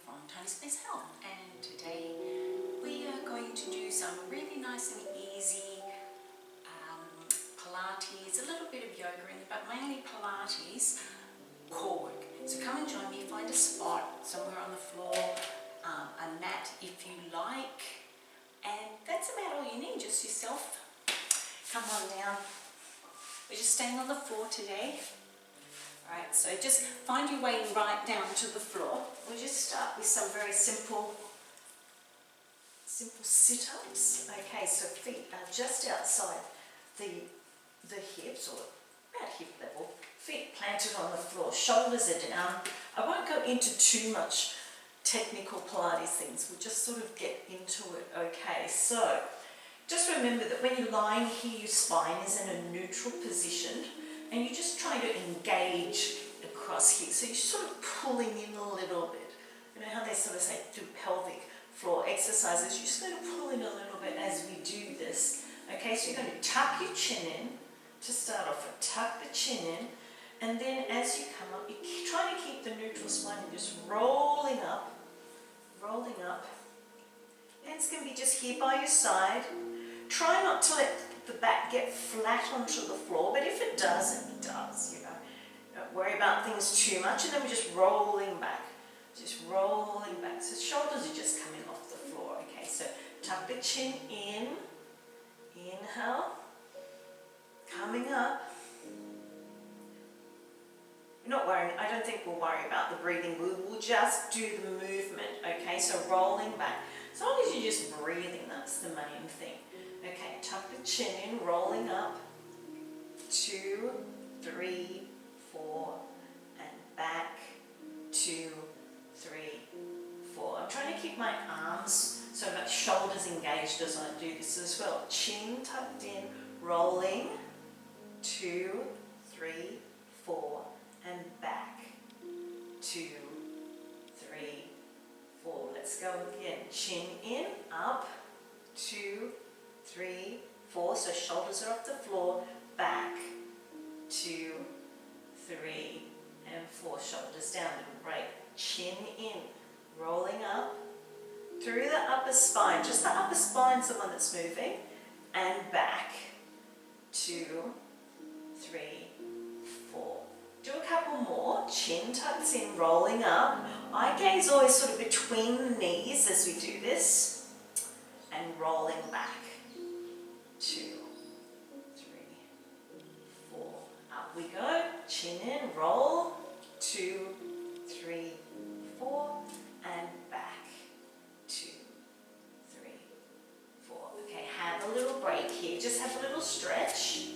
from Tony's Place Health, and today we are going to do some really nice and easy Pilates, a little bit of yoga in it, but mainly Pilates core work. So come and join me, find a spot somewhere on the floor, a mat if you like, and that's about all you need, just yourself. Come on down. We're just staying on the floor today. Alright, so just find your way right down to the floor. We'll just start with some very simple sit-ups. Okay, so feet are just outside the hips, or about hip level. Feet planted on the floor, shoulders are down. I won't go into too much technical Pilates things, we'll just sort of get into it. Okay, so just remember that when you're lying here, your spine is in a neutral position, and you're just trying to engage across here. So you're sort of pulling in a little bit. You know how they sort of say do pelvic floor exercises, you're just going to pull in a little bit as we do this. Okay, so you're going to tuck your chin in to start off with. Tuck the chin in, and then as you come up, you're trying to keep the neutral spine and just rolling up. Hands can be just here by your side. Try not to let the back get flat onto the floor, but if it does, it does, you know. Don't worry about things too much, and then we're just rolling back. So shoulders are just coming off the floor. Okay, so tuck the chin in, inhale, coming up. We're not worrying, I don't think we'll worry about the breathing, we'll just do the movement, okay, so rolling back. As long as you're just breathing, that's the main thing. Okay, tuck the chin in, rolling up, 2, 3, 4, and back, 2, 3, 4. I'm trying to keep my arms so my shoulders engaged as I do this as well. Chin tucked in, rolling, 2, 3, 4, and back, 2, 3, 4. Let's go again. Chin in, up, 2, 3, 4. So shoulders are off the floor. Back, 2, 3, and 4. Shoulders down. Great. Chin in, rolling up through the upper spine. Just the upper spine's the one that's moving, and back, 2, 3, 4. Do a couple more. Chin tucks in, rolling up. Eye gaze always sort of between the knees as we do this. And rolling back. 2, 3, 4. Up we go. Chin in, roll. 2, 3, 4. And back. 2, 3, 4. Okay, have a little break here. Just have a little stretch.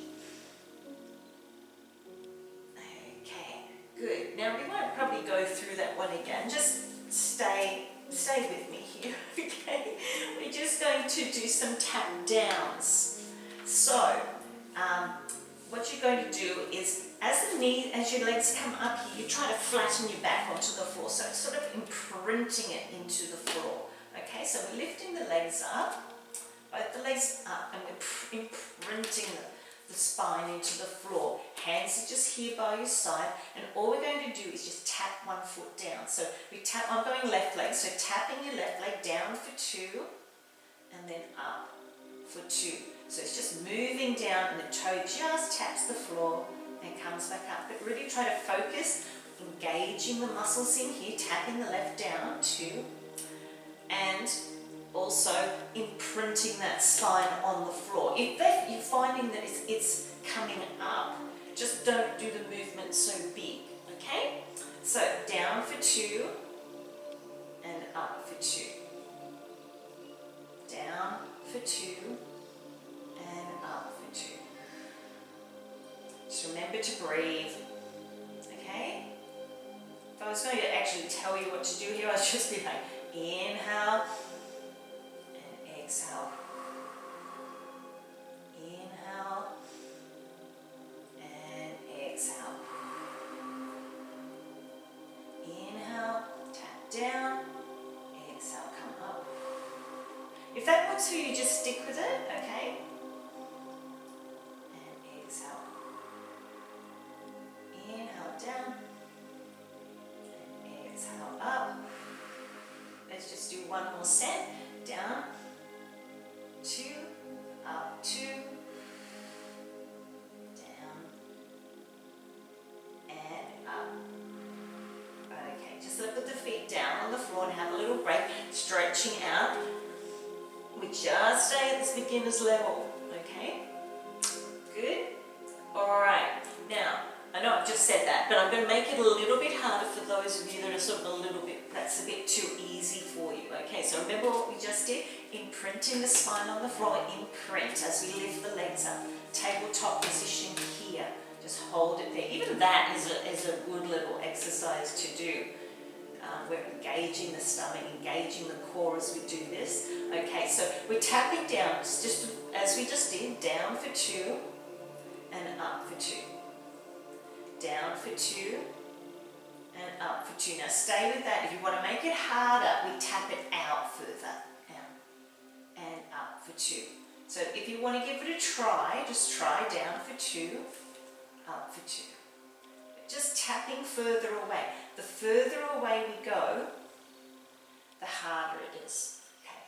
Good. Now we won't probably go through that one again. Just stay with me here, okay? We're just going to do some tap downs. So, what you're going to do is, as your legs come up here, you try to flatten your back onto the floor. So it's sort of imprinting it into the floor. Okay, so we're lifting the legs up, both the legs up, and we're imprinting the spine into the floor. Hands are just here by your side, and all we're going to do is just tap one foot down. So we tap, I'm going left leg, so tapping your left leg down for 2, and then up for 2. So it's just moving down, and the toe just taps the floor and comes back up. But really try to focus, engaging the muscles in here, tapping the left down, 2, and also imprinting that spine on the floor. If you're finding that it's coming up, just don't do the movement so big, okay? So down for 2 and up for 2. Down for 2 and up for 2. Just remember to breathe, okay? If I was going to actually tell you what to do here, I'd just be like, inhale, exhale. Inhale and exhale. Inhale, tap down, exhale, come up. If that works for you, just stick with it, okay? And exhale. Inhale down, and exhale up. one more set. Down, 2, up, 2, down, and up. Okay, just put the feet down on the floor and have a little break, stretching out. We just stay at this beginner's level, okay? Good. All right. Now, I know I've just said that, but I'm going to make it a little bit harder for those of you that are sort of a little bit, that's a bit too easy for you, okay? So remember what we just did? Imprinting the spine on the floor, imprint as we lift the legs up. Tabletop position here. Just hold it there. Even that is a good little exercise to do. We're engaging the stomach, engaging the core as we do this. Okay, so we're tapping down, just as we just did, down for 2 and up for 2. Down for 2 and up for 2. Now stay with that. If you want to make it harder, we tap it out further. Out and up for 2. So if you want to give it a try, just try down for 2, up for 2. Just tapping further away. The further away we go, the harder it is. Okay.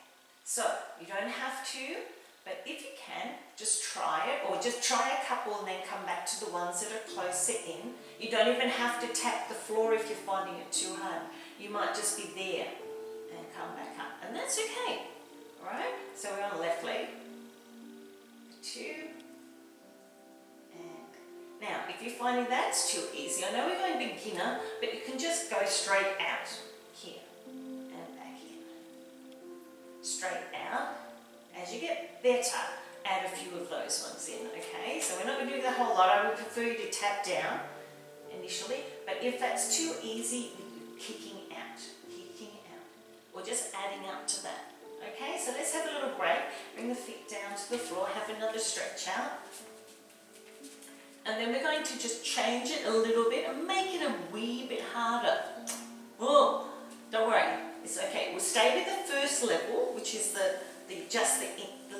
So you don't have to, but if you can, just try it, or just try a couple and then come back to the ones that are closer in. You don't even have to tap the floor if you're finding it too hard. You might just be there and come back up, and that's okay. All right. So we're on the left leg. 2. Now, if you're finding that's too easy, I know we're going beginner, but you can just go straight out here and back in. Straight out. As you get better, add a few of those ones in, okay? So we're not going to do the whole lot. I would prefer you to tap down initially, but if that's too easy, kicking out, or just adding up to that. Okay, so let's have a little break. Bring the feet down to the floor, have another stretch out. And then we're going to just change it a little bit and make it a wee bit harder. Oh, don't worry, it's okay. We'll stay with the first level, which is the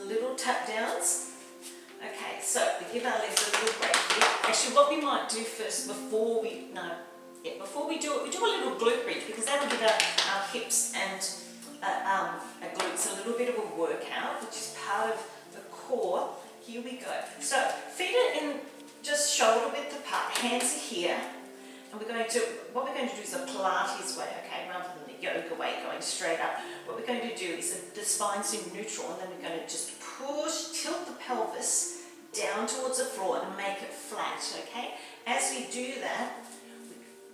little tap downs. Okay, so we give our legs a little break here. Actually, what we might do first before we do it, we do a little glute bridge, because that'll give our hips and our glutes a little bit of a workout, which is part of the core. Here we go. So feet are in just shoulder width apart, hands are here, and what we're going to do is a Pilates way, okay, rather than the yoga way going straight up. What we're going to do is the spine's in neutral, and then we're going to just tilt the pelvis down towards the floor and make it flat, okay? As we do that,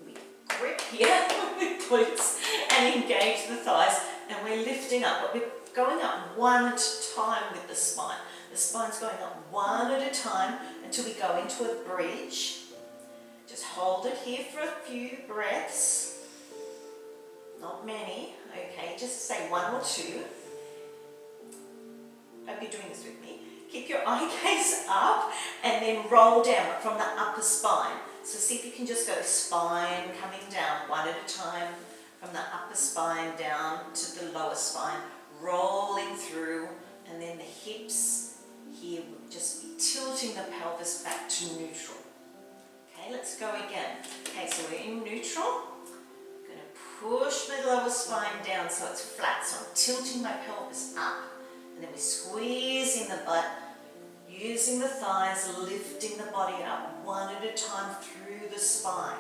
we grip here with glutes and engage the thighs, and we're lifting up, but we're going up one at a time with the spine. The spine's going up one at a time until we go into a bridge. Just hold it here for a few breaths. Not many, okay, just say 1 or 2. Hope you're doing this with me. Keep your eye gaze up and then roll down from the upper spine. So see if you can just go spine coming down one at a time, from the upper spine down to the lower spine, rolling through, and then the hips here will just be tilting the pelvis back to neutral. Okay, let's go again. Okay, so we're in neutral. I'm going to push the lower spine down so it's flat. So I'm tilting my pelvis up. And then we're squeezing the butt, using the thighs, lifting the body up one at a time through the spine.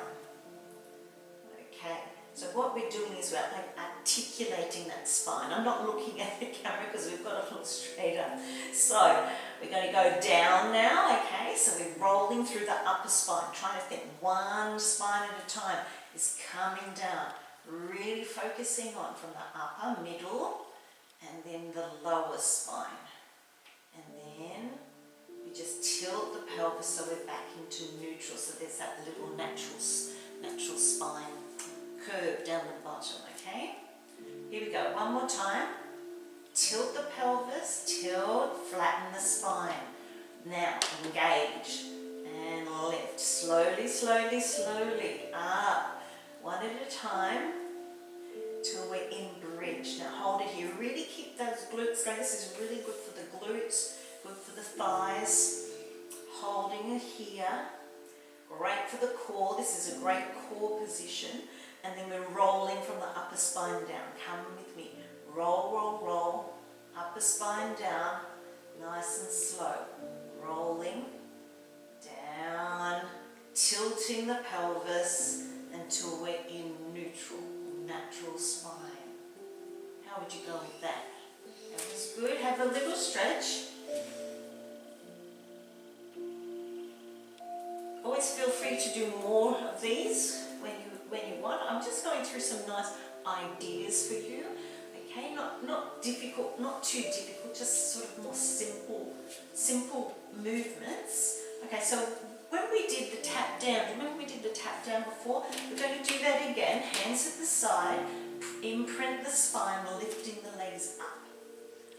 Okay, so what we're doing is we're like articulating that spine. I'm not looking at the camera because we've got to look straighter. So we're going to go down now, okay? So we're rolling through the upper spine, trying to think one spine at a time is coming down, really focusing on from the upper, middle, and then the lower spine. And then we just tilt the pelvis so we're back into neutral, so there's that little natural spine curve down the bottom, okay? Here we go, one more time. Tilt the pelvis, tilt, flatten the spine. Now, engage and lift. Slowly, slowly, slowly up. One at a time till we're in bridge. Now hold it here. Really keep those glutes going. This is really good for the glutes, good for the thighs. Holding it here. Great for the core. This is a great core position. And then we're rolling from the upper spine down. Come with me. roll, roll, roll, upper spine down, nice and slow, rolling, down, tilting the pelvis until we're in neutral, natural spine. How would you go with that? That was good. Have a little stretch. Always feel free to do more of these when you want. I'm just going through some nice ideas for you. Okay, not difficult, not too difficult, just sort of more simple movements. Okay, so when we did the tap down, remember we did the tap down before? We're going to do that again. Hands at the side, imprint the spine, lifting the legs up.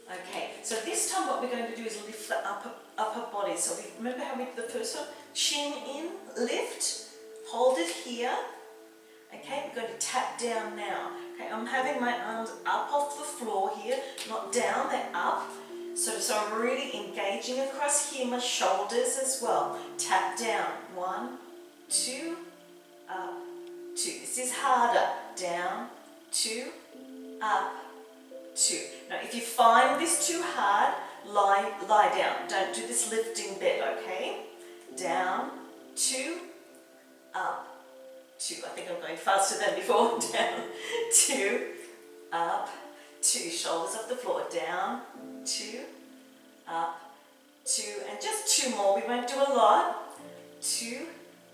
Okay, so this time what we're going to do is lift the upper body. So we remember how we did the first one? Chin in, lift, hold it here. Okay, we're going to tap down now. Okay, I'm having my arms up off the floor here, not down, they're up. So I'm really engaging across here, my shoulders as well. Tap down, 1, 2, up, 2. This is harder. Down, 2, up, 2. Now if you find this too hard, lie down. Don't do this lifting bit, okay? Down, 2, up, 2. I think I'm going faster than before. Down, 2, up, 2. Shoulders off the floor. Down, 2, up, 2. And just 2 more. We won't do a lot. 2,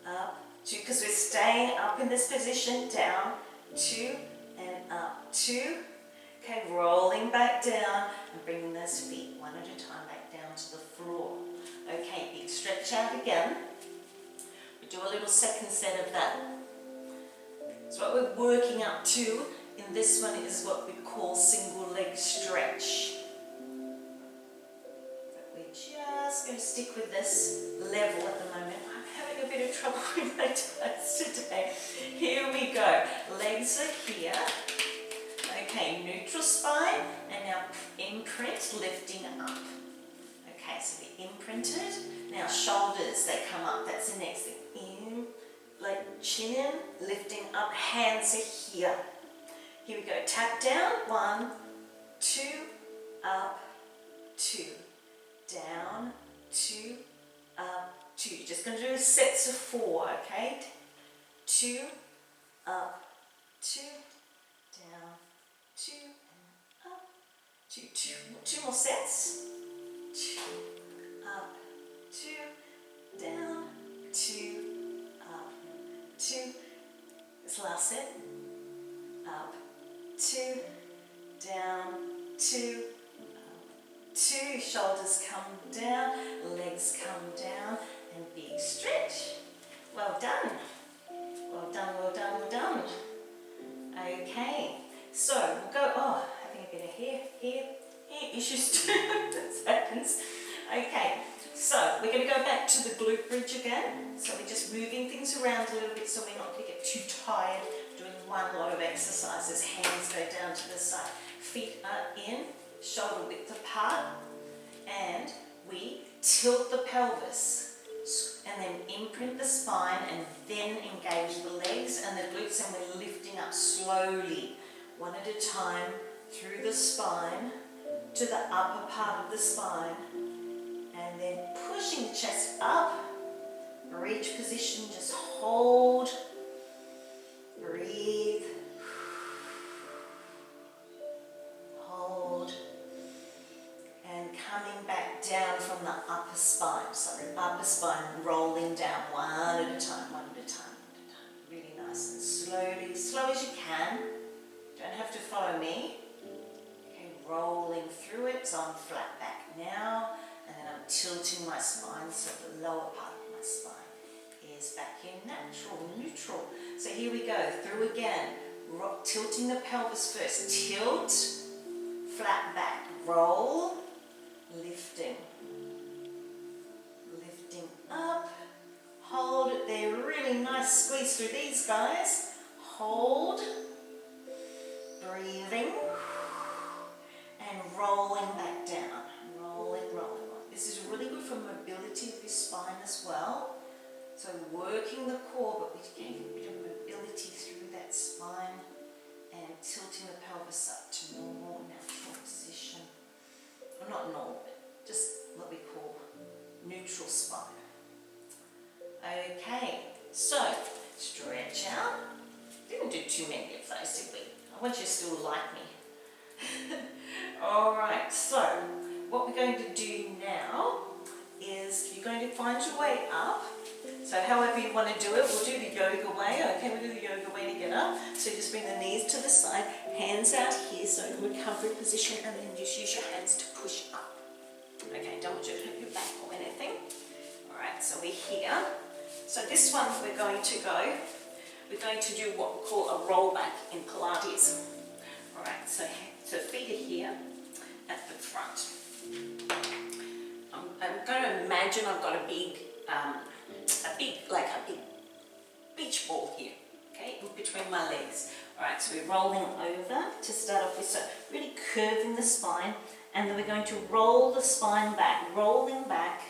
up, 2. Because we're staying up in this position. Down, 2, and up, 2. Okay, rolling back down and bringing those feet one at a time back down to the floor. Okay, big stretch out again. We do a little second set of that. So what we're working up to in this one is what we call single leg stretch. But we're just going to stick with this level at the moment. I'm having a bit of trouble with my toes today. Here we go. Legs are here. Okay, neutral spine, and now imprint, lifting up. Okay, so we imprinted. Now shoulders, they come up. That's the next thing. In, like chin in, lifting up. Hands are here. Here we go. Tap down. 1, 2, up, 2. Down, 2, up, 2. You're just going to do sets of 4, okay? 2, up, 2, down, 2, and up, 2, 2 more sets. 2, up, 2, down, 2, up, 2. This last set. Up, 2, down, 2, up, 2. Shoulders come down, legs come down, and big stretch. Well done. Well done, well done, well done. Okay. So we'll go, having a bit of hair issues too, that happens. Okay, so we're going to go back to the glute bridge again. So we're just moving things around a little bit so we're not going to get too tired doing one lot of exercises. Hands go down to the side, feet are in, shoulder width apart, and we tilt the pelvis and then imprint the spine and then engage the legs and the glutes, and we're lifting up slowly, one at a time, through the spine to the upper part of the spine, and then pushing the chest up, reach position, just hold, breathe, hold, and coming back down from the upper spine, upper spine rolling down one at a time, one at a time, really nice and slowly, slow as you can. Don't have to follow me. Okay, rolling through it, so I'm flat back now, and then I'm tilting my spine so the lower part of my spine is back in natural, neutral. So here we go, through again, tilting the pelvis first, tilt, flat back, roll, lifting, lifting up, hold it there, really nice squeeze through these guys, hold, breathing, and rolling back down. Rolling, rolling, rolling. This is really good for mobility of your spine as well. So working the core, but we gain a bit of mobility through that spine and tilting the pelvis up to more natural. not normal, just what we call neutral spine. Okay, so stretch out. Didn't do too many of those, did we? I want you to still like me. Alright, so what we're going to do now is you're going to find your way up. So however you want to do it, we'll do the yoga way. Okay, we'll do the yoga way to get up. So just bring the knees to the side, hands out here, so in recovery position, and then just use your hands to push up. Okay, don't want you to hurt your back or anything. Alright, so we're here. So this one we're going to do what we call a roll back in Pilates. Alright, so feet are here at the front. I'm going to imagine I've got a big beach ball here, okay, in between my legs. Alright, so we're rolling over to start off with, so really curving the spine, and then we're going to roll the spine back, rolling back.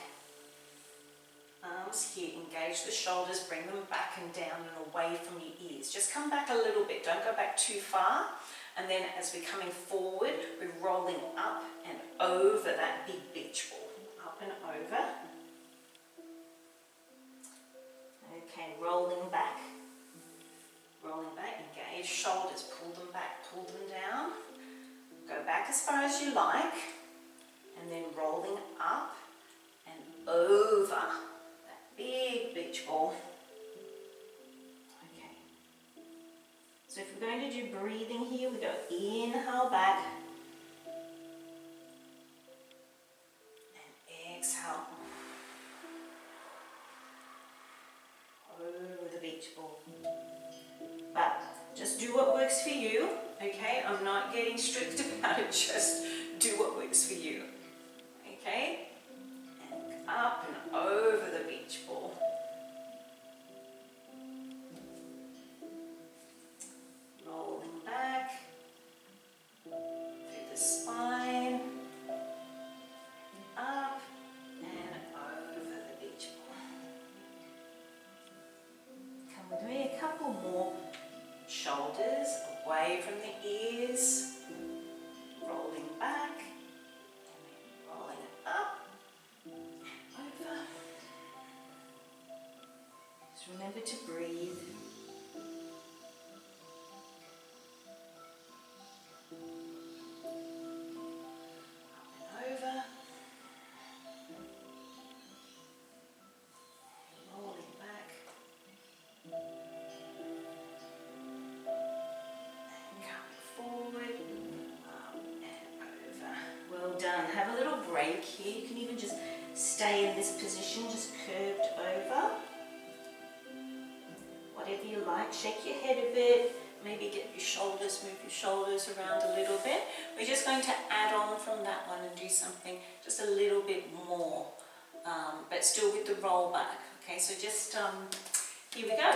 Arms here, engage the shoulders, bring them back and down and away from your ears. Just come back a little bit, don't go back too far. And then as we're coming forward, we're rolling up and over that big beach ball. Up and over. Okay, rolling back. Rolling back, engage shoulders, pull them back, pull them down. Go back as far as you like. And then rolling up and over that big beach ball. Okay. So if we're going to do breathing here, we go inhale back. And exhale. Over the beach ball. But just do what works for you, okay? I'm not getting strict about it, just do what works for you, okay? And up and over the beach ball. Rolling back through the spine, up and over the beach ball. Come with me, a couple more. Shoulders away from the ears, rolling back, and then rolling up, over. Just remember to breathe. Up and over. Rolling back. Forward, up and over. Well done. Have a little break here. You can even just stay in this position, just curved over. Whatever you like. Shake your head a bit. Maybe get your shoulders, move your shoulders around a little bit. We're just going to add on from that one and do something just a little bit more, but still with the roll back. Okay, so just here we go.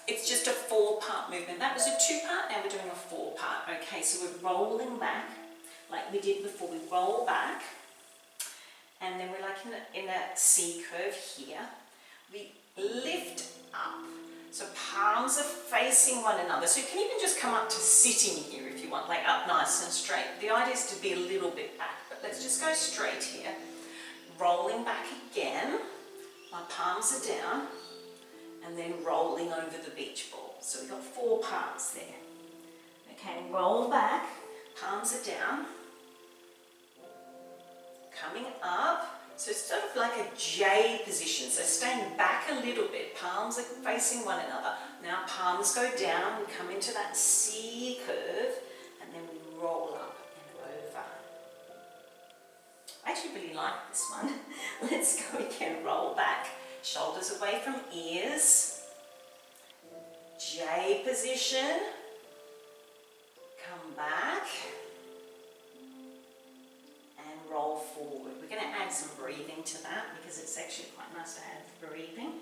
It's just a 4-part movement. That was a 2-part, now we're doing a 4-part. Okay, so we're rolling back like we did before. We roll back, and then we're like in a C curve here. We lift up. So palms are facing one another. So you can even just come up to sitting here if you want, like up nice and straight. The idea is to be a little bit back, but let's just go straight here. Rolling back again. My palms are down. And then rolling over the beach ball. So we've got 4 parts there. Okay, roll back, palms are down. Coming up, so it's sort of like a J position. So staying back a little bit, palms are facing one another. Now palms go down, we come into that C curve, and then we roll up and over. I actually really like this one. Let's go again, roll back. Shoulders away from ears. J position. Come back. And roll forward. We're going to add some breathing to that because it's actually quite nice to have breathing.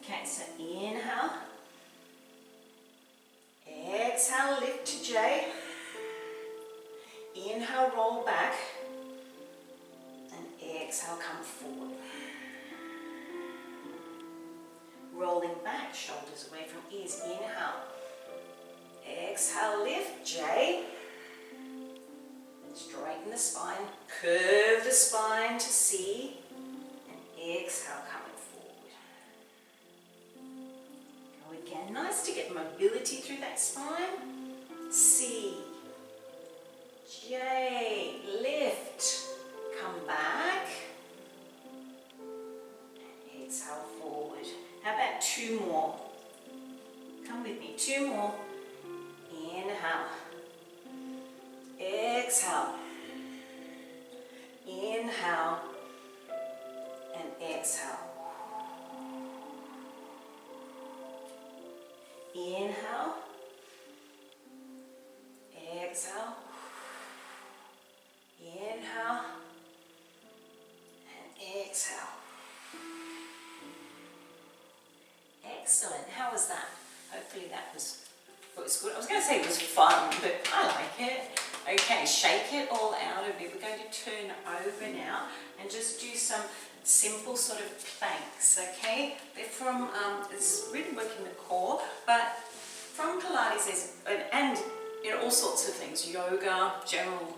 Okay, so inhale. Exhale, lift to J. Inhale, roll back. And exhale, come forward. Rolling back, shoulders away from ears. Inhale. Exhale, lift, J. Straighten the spine, curve the spine to C, and exhale, coming forward. Go again, nice to get mobility through that spine. C, J, lift, come back, and exhale forward. How about 2 more? Come with me, 2 more. Inhale. Exhale. Inhale. And exhale. Inhale. Exhale. Inhale. And exhale. Excellent. How was that? Hopefully that was good. I was going to say it was fun, but I like it. Okay, shake it all out of you. We're going to turn over now and just do some simple sort of planks, okay? They're from, it's really working the core, but from Pilates and all sorts of things, yoga, general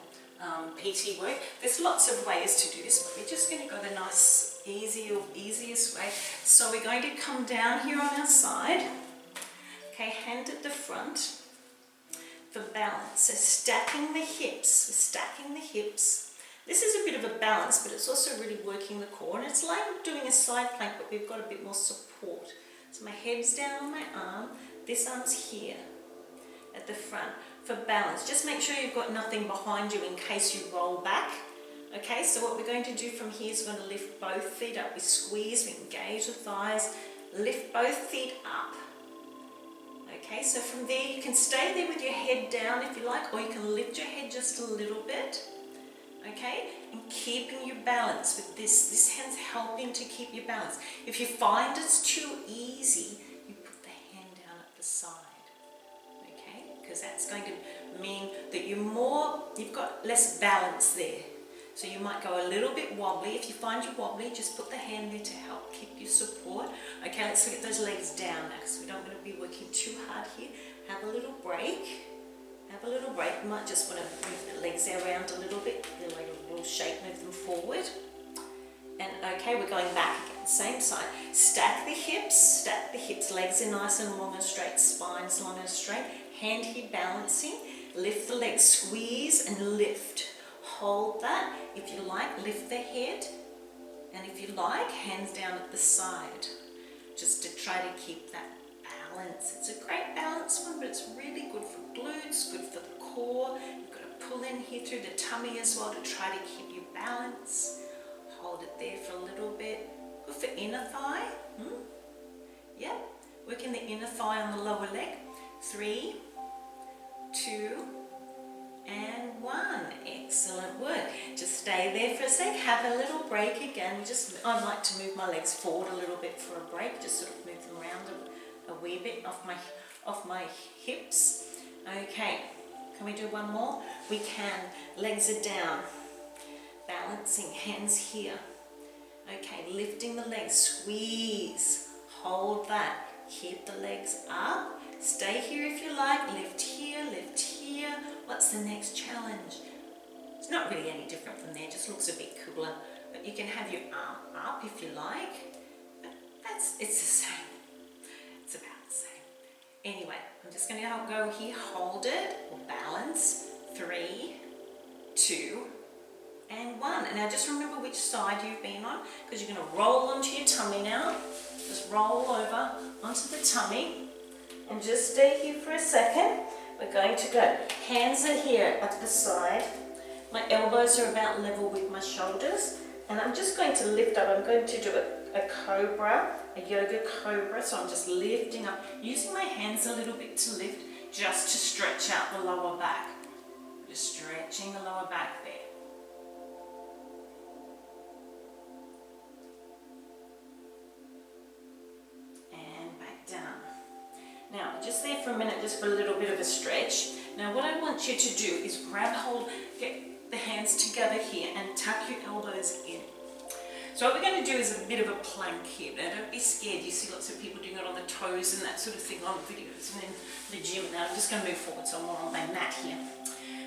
PT work. There's lots of ways to do this, but we're just going to go the nice, easiest way. So we're going to come down here on our side. Okay, hand at the front for balance. So stacking the hips, This is a bit of a balance, but it's also really working the core. And it's like doing a side plank, but we've got a bit more support. So my head's down on my arm, this arm's here at the front for balance. Just make sure you've got nothing behind you in case you roll back. Okay, so what we're going to do from here is we're going to lift both feet up. We squeeze, we engage the thighs, lift both feet up. Okay, so from there you can stay there with your head down if you like, or you can lift your head just a little bit. Okay, and keeping your balance with this. This hand's helping to keep your balance. If you find it's too easy, you put the hand down at the side. Okay, because that's going to mean that you've got less balance there. So you might go a little bit wobbly. If you find you're wobbly, just put the hand there to help keep your support. Okay, let's get those legs down now because we don't want to be working too hard here. Have a little break. Have a little break. You might just want to move the legs around a little bit. Like a little shape, move them forward. And okay, we're going back again. Same side. Stack the hips. Legs are nice and long and straight. Spine's long and straight. Hand here balancing. Lift the legs. Squeeze and lift. Hold that. If you like, lift the head. And if you like, hands down at the side. Just to try to keep that balance. It's a great balance one, but it's really good for glutes, good for the core. You've got to pull in here through the tummy as well to try to keep your balance. Hold it there for a little bit. Good for inner thigh. Yep. Working the inner thigh on the lower leg. 3, 2, and 1. Excellent work. Just stay there for a sec. Have a little break again. I like to move my legs forward a little bit for a break. Just sort of move them around a wee bit off my hips. Okay. Can we do one more? We can. Legs are down. Balancing. Hands here. Okay. Lifting the legs. Squeeze. Hold that. Keep the legs up. Stay here if you like. Lift here. Lift here. What's the next challenge? It's not really any different from there, just looks a bit cooler. But you can have your arm up if you like. But it's the same. It's about the same. Anyway, I'm just going to go here, hold it, or balance. 3, 2, and 1. And now just remember which side you've been on, because you're going to roll onto your tummy now. Just roll over onto the tummy. And just stay here for a second. We're going to go. Hands are here at the side. My elbows are about level with my shoulders. And I'm just going to lift up. I'm going to do a cobra, a yoga cobra. So I'm just lifting up, using my hands a little bit to lift, just to stretch out the lower back. Just stretching the lower back there. Now, just there for a minute, just for a little bit of a stretch. Now, what I want you to do is get the hands together here and tuck your elbows in. So what we're going to do is a bit of a plank here. Now, don't be scared. You see lots of people doing it on the toes and that sort of thing on videos and in the gym. Now, I'm just going to move forward so I'm more on my mat here.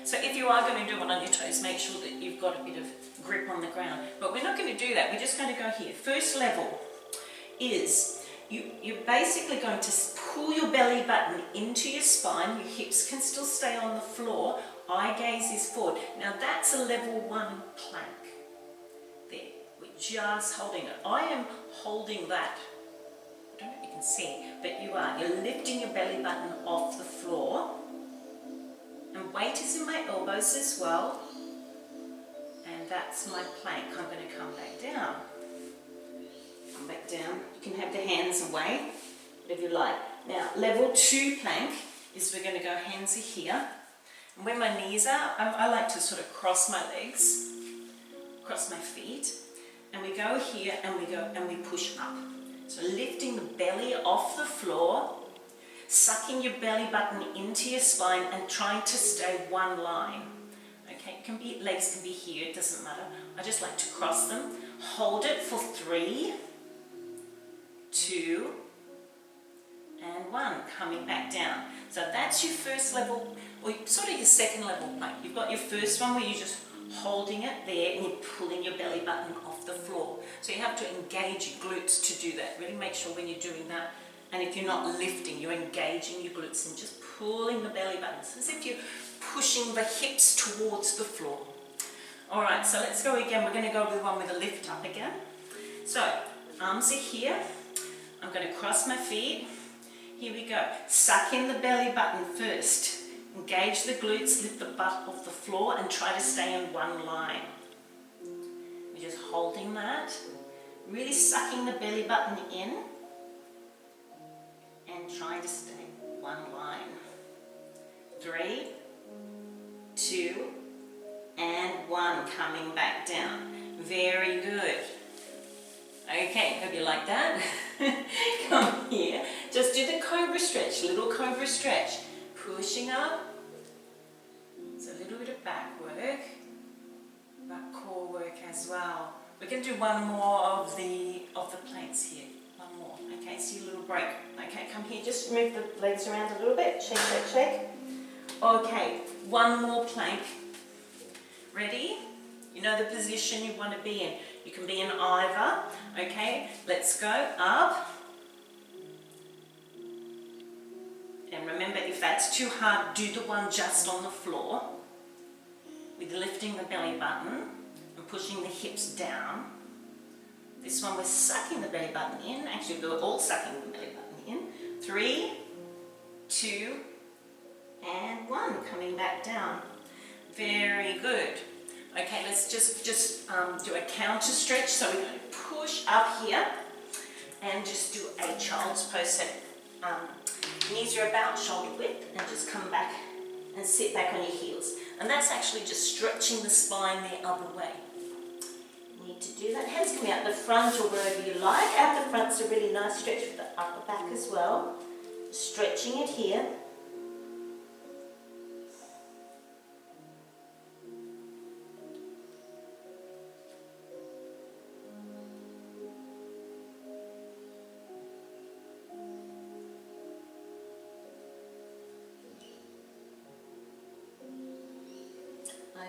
So if you are going to do it on your toes, make sure that you've got a bit of grip on the ground. But we're not going to do that. We're just going to go here. First level is you're basically going to pull your belly button into your spine. Your hips can still stay on the floor. Eye gaze is forward. Now that's a level 1 plank. There. We're just holding it. I am holding that. I don't know if you can see, but you are. You're lifting your belly button off the floor. And weight is in my elbows as well. And that's my plank. I'm going to come back down. Come back down. You can have the hands away, whatever you like. Now, level 2 plank is we're going to go hands are here. And where my knees are, I like to sort of cross my legs, cross my feet. And we go here and we push up. So lifting the belly off the floor, sucking your belly button into your spine and trying to stay one line. Okay, legs can be here, it doesn't matter. I just like to cross them. Hold it for 3, 2, and 1. Coming back down. So that's your first level, or sort of your second level plank. You've got your first one where you're just holding it there and you're pulling your belly button off the floor. So you have to engage your glutes to do that. Really make sure when you're doing that, and if you're not lifting, you're engaging your glutes and just pulling the belly button. It's as if you're pushing the hips towards the floor. Alright, so let's go again. We're going to go with one with a lift up again. So, arms are here. I'm going to cross my feet. Here we go. Suck in the belly button first. Engage the glutes, lift the butt off the floor and try to stay in one line. We're just holding that. Really sucking the belly button in. And trying to stay one line. 3, 2, and 1. Coming back down. Very good. Okay, hope you like that. Come here. Just do the Cobra Stretch, little Cobra Stretch. Pushing up. It's a little bit of back work, but core work as well. We're going to do one more of the planks here. One more. Okay, so your little break. Okay, come here. Just move the legs around a little bit. Shake, shake, shake. Okay, one more plank. Ready? You know the position you want to be in. You can be in either. Okay, let's go up. And remember, if that's too hard, do the one just on the floor with lifting the belly button and pushing the hips down. This one we're sucking the belly button in. Actually, we're all sucking the belly button in. 3, 2, and 1. Coming back down. Very good. Okay, let's just do a counter stretch. So we're going to push up here and just do a child's pose. So knees are about shoulder width and just come back and sit back on your heels. And that's actually just stretching the spine the other way. You need to do that. Hands can be out the front or wherever you like. Out the front's a really nice stretch for the upper back as well. Stretching it here.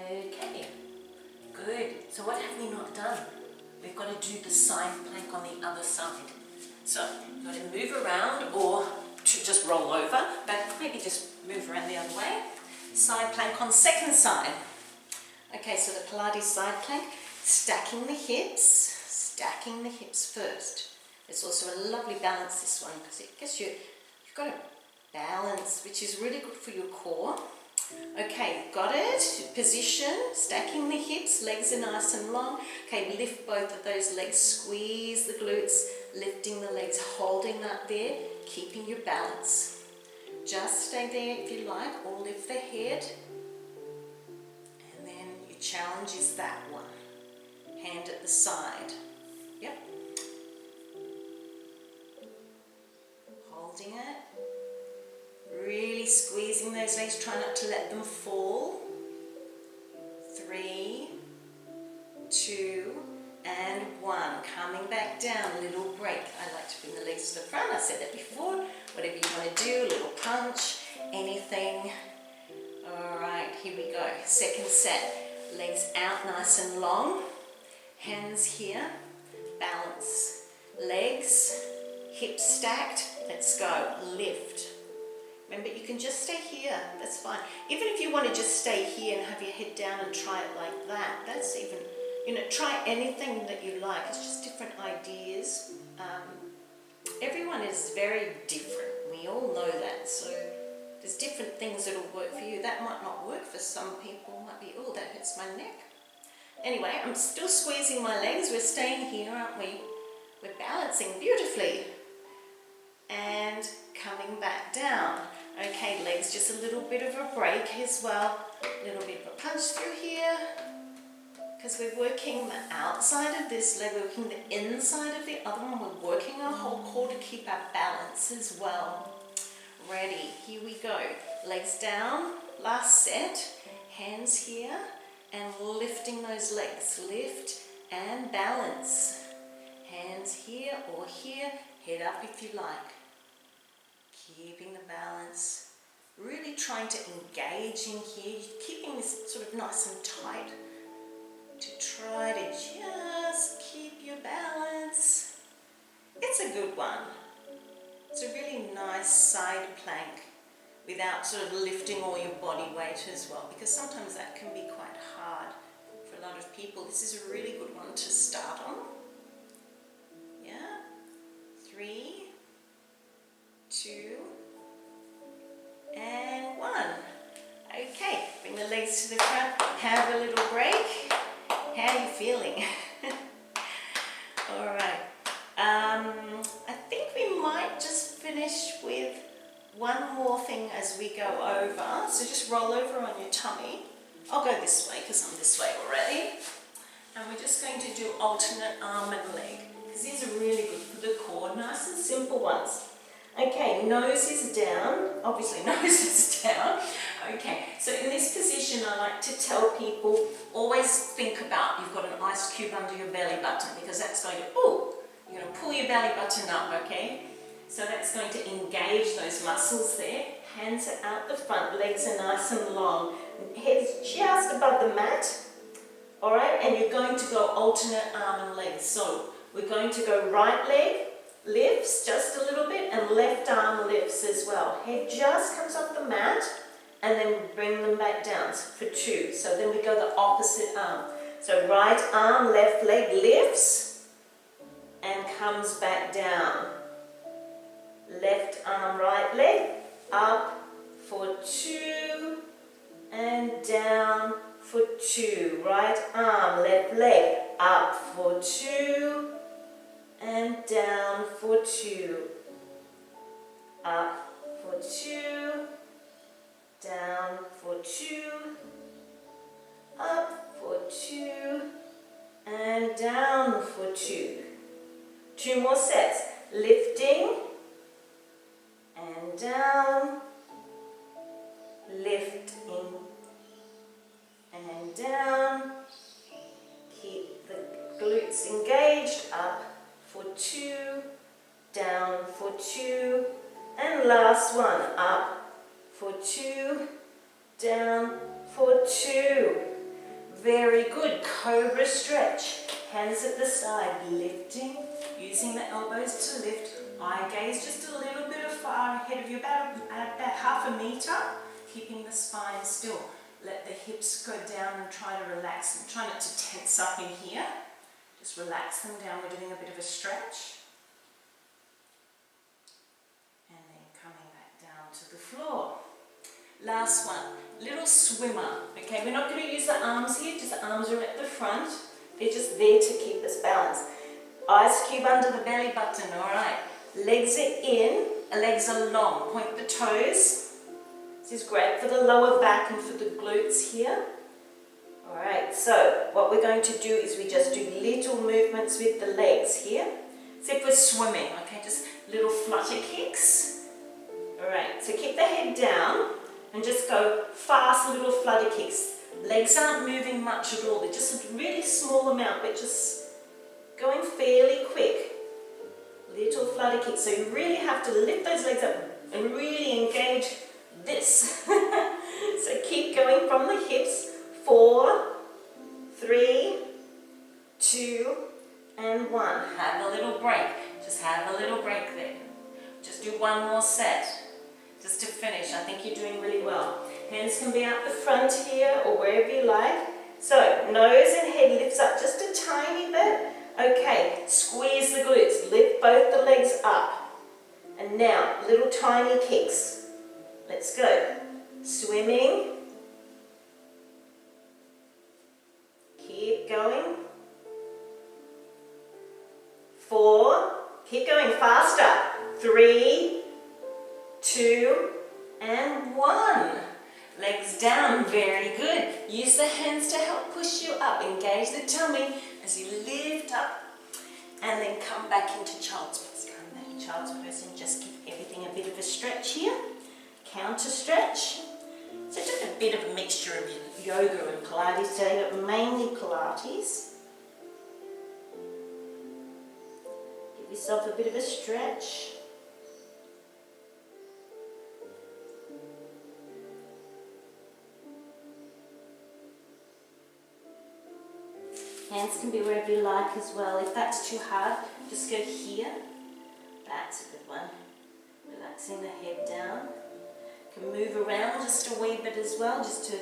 Okay, good. So what have we not done? We've got to do the side plank on the other side. So you've got to move around or to just roll over, but maybe just move around the other way. Side plank on second side. Okay, so the Pilates side plank, stacking the hips first. It's also a lovely balance, this one, because it gets you've got a balance, which is really good for your core. Okay, got it. Position, stacking the hips, legs are nice and long. Okay, lift both of those legs, squeeze the glutes, lifting the legs, holding that there, keeping your balance. Just stay there if you like, or lift the head. And then your challenge is that one. Hand at the side. Yep. Holding it. Really squeezing those legs, try not to let them fall. 3, 2, and 1. Coming back down, a little break. I like to bring the legs to the front, I said that before. Whatever you want to do, a little punch, anything. Alright, here we go. second set. Legs out nice and long. Hands here. Balance. Legs, hips stacked. Let's go. Lift. Remember, you can just stay here. That's fine. Even if you want to just stay here and have your head down and try it like that, that's even, try anything that you like. It's just different ideas. Everyone is very different. We all know that. So there's different things that will work for you. That might not work for some people. Might be, oh, that hurts my neck. Anyway, I'm still squeezing my legs. We're staying here, aren't we? We're balancing beautifully. And coming back down. Okay, legs just a little bit of a break as well. A little bit of a punch through here. Because we're working the outside of this leg, we're working the inside of the other one. We're working our whole core to keep our balance as well. Ready, here we go. Legs down, last set. Hands here and lifting those legs. Lift and balance. Hands here or here, head up if you like. Keeping the balance. Really trying to engage in here, keeping this sort of nice and tight. To try to just keep your balance. It's a good one. It's a really nice side plank without sort of lifting all your body weight as well, because sometimes that can be quite hard for a lot of people. This is a really good one to start on. Yeah, 3, 2, and 1. Okay, bring the legs to the front, have a little break. How are you feeling? All right. I think we might just finish with one more thing as we go over. So just roll over on your tummy. I'll go this way because I'm this way already. And we're just going to do alternate arm and leg, because these are really good for the core. Nice and simple ones. Okay, nose is down. Obviously, nose is down. Okay, so in this position, I like to tell people, always think about, you've got an ice cube under your belly button, because that's going to, you're going to pull your belly button up, okay? So that's going to engage those muscles there. Hands are out the front, legs are nice and long. Head's just above the mat, all right? And you're going to go alternate arm and leg. So we're going to go right leg, lifts just a little bit, and left arm lifts as well. Head just comes off the mat, and then bring them back down for 2. So then we go the opposite arm. So right arm, left leg lifts and comes back down. Left arm, right leg, up for 2 and down for 2. Right arm, left leg, up for 2 and down for 2. Up for 2. Down for 2, up for 2, and down for 2. 2 more sets. Lifting, and down, lifting, and down. Keep the glutes engaged. Up for 2, down for 2, and last one. Up for 2, down for 2. Very good. Cobra stretch. Hands at the side, lifting, using the elbows to lift. Eye gaze just a little bit far ahead of you, about half a meter. Keeping the spine still. Let the hips go down and try to relax them. Try not to tense up in here. Just relax them down. We're doing a bit of a stretch. And then coming back down to the floor. Last one, little swimmer. Okay, we're not going to use the arms here, just the arms are at the front. They're just there to keep us balanced. Ice cube under the belly button, all right. Legs are in, legs are long. Point the toes. This is great for the lower back and for the glutes here. All right, so what we're going to do is we just do little movements with the legs here. As if we're swimming, okay, just little flutter kicks. All right, so keep the head down. And just go fast little flutter kicks. Legs aren't moving much at all. They're just a really small amount, but just going fairly quick. Little flutter kicks. So you really have to lift those legs up and really engage this. So keep going from the hips do one more set, just to finish. I think you're doing really well. Hands can be out the front here or wherever you like. So, nose and head lifts up just a tiny bit. Okay, squeeze the glutes, lift both the legs up. And now, little tiny kicks. Let's go. Swimming. Keep going. 4. Keep going faster. 3, 2, and 1. Legs down, very good. Use the hands to help push you up. Engage the tummy as you lift up and then come back into child's pose. Come back in child's pose and just give everything a bit of a stretch here. Counter stretch. So just a bit of a mixture of yoga and Pilates today, but mainly Pilates. Give yourself a bit of a stretch. Hands can be wherever you like as well. If that's too hard, just go here. That's a good one. Relaxing the head down. You can move around just a wee bit as well, just to,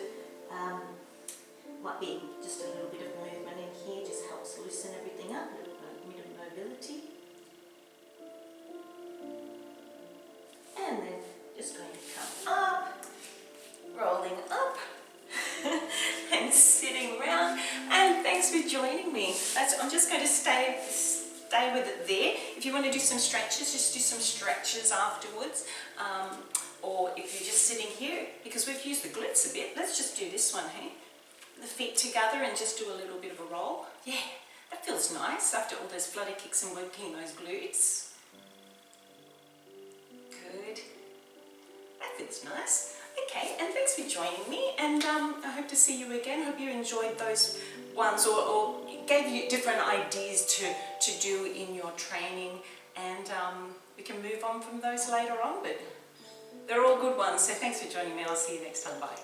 might be just a little bit of movement in here, just helps loosen everything up, a little bit of mobility. And then just going to come up, rolling up, and sitting around. And thanks for joining me. I'm just going to stay with it there. If you want to do some stretches, just do some stretches afterwards. Or if you're just sitting here, because we've used the glutes a bit, let's just do this one, hey? The feet together and just do a little bit of a roll. Yeah, that feels nice after all those flutter kicks and working those glutes. Good. That feels nice. Okay, and thanks for joining me, and I hope to see you again. Hope you enjoyed those ones or gave you different ideas to do in your training, and we can move on from those later on, but they're all good ones. So thanks for joining me. I'll see you next time. Bye.